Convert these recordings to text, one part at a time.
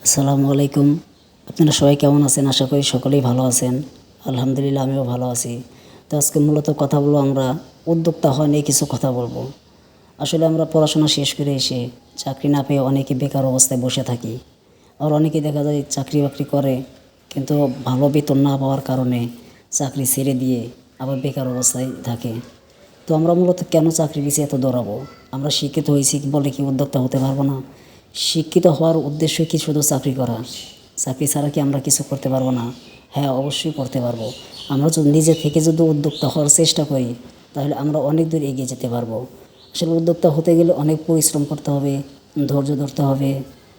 আসসালামু আলাইকুম। আপনারা সবাই কেমন আছেন? আশা করি সকলেই ভালো আছেন। আলহামদুলিল্লাহ আমিও ভালো আছি। তো আজকে মূলত কথা বলবো, আমরা উদ্যোক্তা হওয়া নিয়ে কিছু কথা বলবো। আসলে আমরা পড়াশোনা শেষ করে এসে চাকরি না পেয়ে অনেকে বেকার অবস্থায় বসে থাকি। আর অনেকেই দেখা যায় চাকরি বাকরি করে, কিন্তু ভালো বেতন না পাওয়ার কারণে চাকরি ছেড়ে দিয়ে আবার বেকার অবস্থায় থাকে। তো আমরা মূলত কেন চাকরি পিছিয়ে এত দৌড়াবো? আমরা শিক্ষিত হয়েছি বলে কি উদ্যোক্তা হতে পারবো না? শিক্ষিত হওয়ার উদ্দেশ্য কি শুধু চাকরি করা? চাকরি ছাড়া কি আমরা কিছু করতে পারবো না? হ্যাঁ, অবশ্যই করতে পারবো। আমরা যদি নিজে থেকে যদি উদ্যোক্তা হওয়ার চেষ্টা করি, তাহলে আমরা অনেক দূর এগিয়ে যেতে পারবো। আসলে উদ্যোক্তা হতে গেলে অনেক পরিশ্রম করতে হবে, ধৈর্য ধরতে হবে।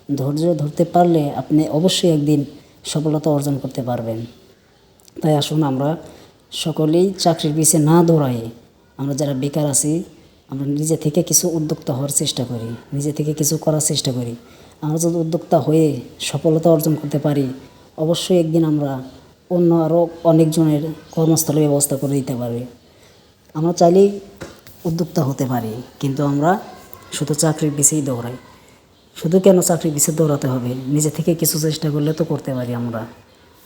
ধৈর্য ধরতে পারলে আপনি অবশ্যই একদিন সফলতা অর্জন করতে পারবেন। তাই আসুন আমরা সকলেই চাকরির পিছে না দৌড়াই, আমরা যারা বেকার আছি, আমরা নিজে থেকে কিছু উদ্যোক্তা হওয়ার চেষ্টা করি, নিজে থেকে কিছু করার চেষ্টা করি। আমরা যদি উদ্যোক্তা হয়ে সফলতা অর্জন করতে পারি, অবশ্যই একদিন আমরা অন্য আরও অনেকজনের কর্মস্থলের ব্যবস্থা করে দিতে পারি। আমরা চাইলেই উদ্যোক্তা হতে পারি, কিন্তু আমরা শুধু চাকরির পিছেই দৌড়াই। শুধু কেন চাকরির পিছে দৌড়াতে হবে? নিজে থেকে কিছু চেষ্টা করলে তো করতে পারি আমরা।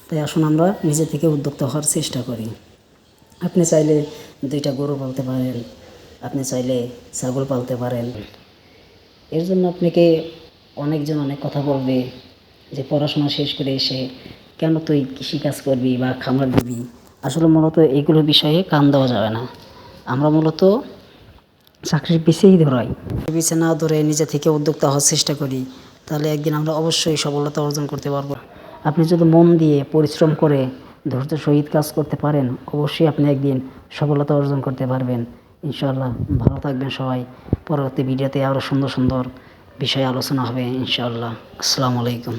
তাই আসুন আমরা নিজে থেকে উদ্যোক্তা হওয়ার চেষ্টা করি। আপনি চাইলে 2টা গরু পালতে পারেন, আপনি চাইলে ছাগল পালতে পারেন। এর জন্য আপনাকে অনেকজন অনেক কথা বলবে যে পড়াশোনা শেষ করে এসে কেন তুই কৃষিকাজ করবি বা খামার দিবি। আসলে মূলত এগুলো বিষয়ে কান দেওয়া যাবে না। আমরা মূলত চাকরির পিছেই দৌড়াই। পিছে না দৌড়ে নিজে থেকে উদ্যোক্তা হওয়ার চেষ্টা করি, তাহলে একদিন আমরা অবশ্যই সফলতা অর্জন করতে পারবো। আপনি যদি মন দিয়ে পরিশ্রম করে ধৈর্যের সহিত কাজ করতে পারেন, অবশ্যই আপনি একদিন সফলতা অর্জন করতে পারবেন ইনশাআল্লাহ। ভালো থাকবেন সবাই। পরবর্তী ভিডিওতে আরও সুন্দর সুন্দর বিষয়ে আলোচনা হবে ইনশাআল্লাহ। আসসালামু আলাইকুম।